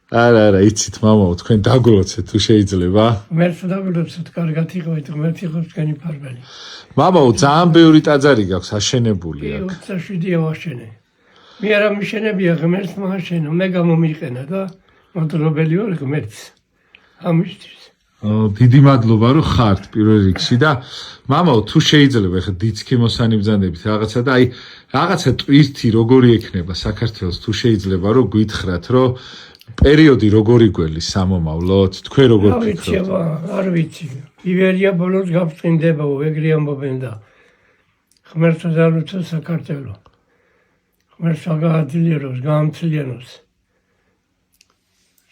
არა, იცით მამაო, თქვენ დაგლოცეთ თუ შეიძლება. მერც დაგლოცეთ, კარგად იყავით, ღმერთი იყო თქვენი ფარველი. მამაო, ძალიან ბევრი ტაძარი გაქვს აშენებული აქ. 27-ია ვაშენე. მე არა მიშენებია, ღმერთს მოაშენო, მე გამომიყენა და მადლობელი ვარ ღმერთს. ამისთვის. დიდი მადლობა რომ ხართ პირველ რიგში და მამაო, თუ შეიძლება ხა დიცქიმოსანი ბრძანდებით რაღაცა და აი რაღაცა ტვირთი როგორი ექნება საქართველოს თუ შეიძლება რომ გითხრათ რომ პერიოდი როგორი გველის სამომავლოდ თქვენ როგორ გიქრობთ? არ ვიცი. ივერია ბოლოს გაფრთხინდებაო, ეგრე ამბობენ და ღმერთს დალუცა საქართველო. ღმერთს აგააძლიეროს, გაამცლიანოს.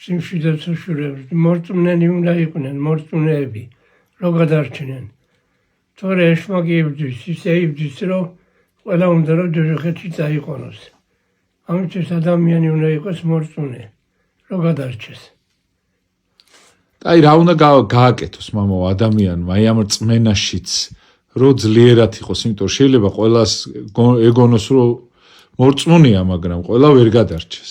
სიმშვიდეც უშურებს, მორწმუნენი უნდა იყვნენ, მორწმუნეები, რო გადარჩნენ. თორე ეშმაკი იბრძვის, ისე იბრძვის, რომ ყველა უნდა რომ ჯოჯოხეთში წაიყვანოს. ამისთვის ადამიანი უნდა იყოს მორწმუნე. რო გადარჩეს. აი რა უნდა გააკეთოს მამაო ადამიანმა აი ამ რწმენაშიც რო ძლიერად იყოს, იმიტომ შეიძლება ყველას ეგონოს რომ მორწმუნეა, მაგრამ ყველა ვერ გადარჩეს.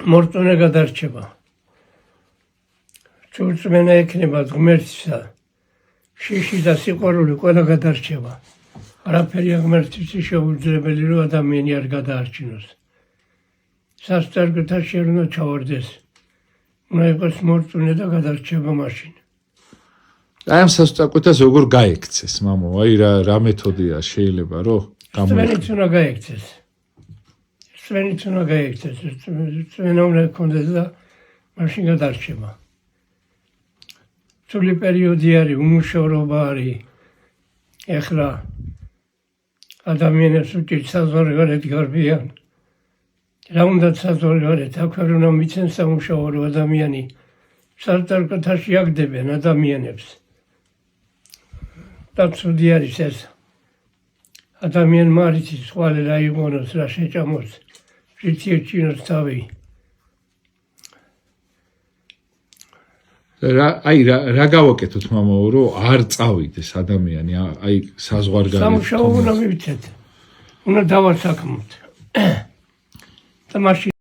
მორწმუნე გადარჩება. რწმენა ექნება ღმერთსა. შიში და სიყვარული ყველა გადარჩება. არაფერია ღმერთის შეუძლებელი რომ ადამიანი არ გადაარჩინოს. სასწრაფოთაში არ უნდა ჩავარდეს. უნდა იყოს მორწმუნე და გადარჩება მაშინ. აი ამ სასწრაფოთას როგორ გაექცეს მამაო? აი რა მეთოდია შეიძლება რომ გამოიქცეს? უნდა გაექცეს. სვენიც უნდა გაექცეს. სვენა უნდა კონდეს და მაშინ გადარჩება. სული პერიოდი არის, უმუშევრობა არის. ეხლა ადამიანებს უჭირთ საზღვარგარეთ გარბიან. რა უნდა საზღვარგარეთ, აქ არ უნდა მიცენ სამუშაო ადამიანი. სასწრაფოთაში აგდებენ ადამიანებს. და ცუდი არის ეს. ადამიანმა არ იცის ხვალე რა იღონოს, რა შეჭამოს. შეჭინოს თავი. რა გავაკეთოთ მამაო რომ არ წავიდეს ადამიანი აი საზღვარგარეთ სამუშაო უნდა მივიცეთ უნდა დავასაქმოთ და მაშინ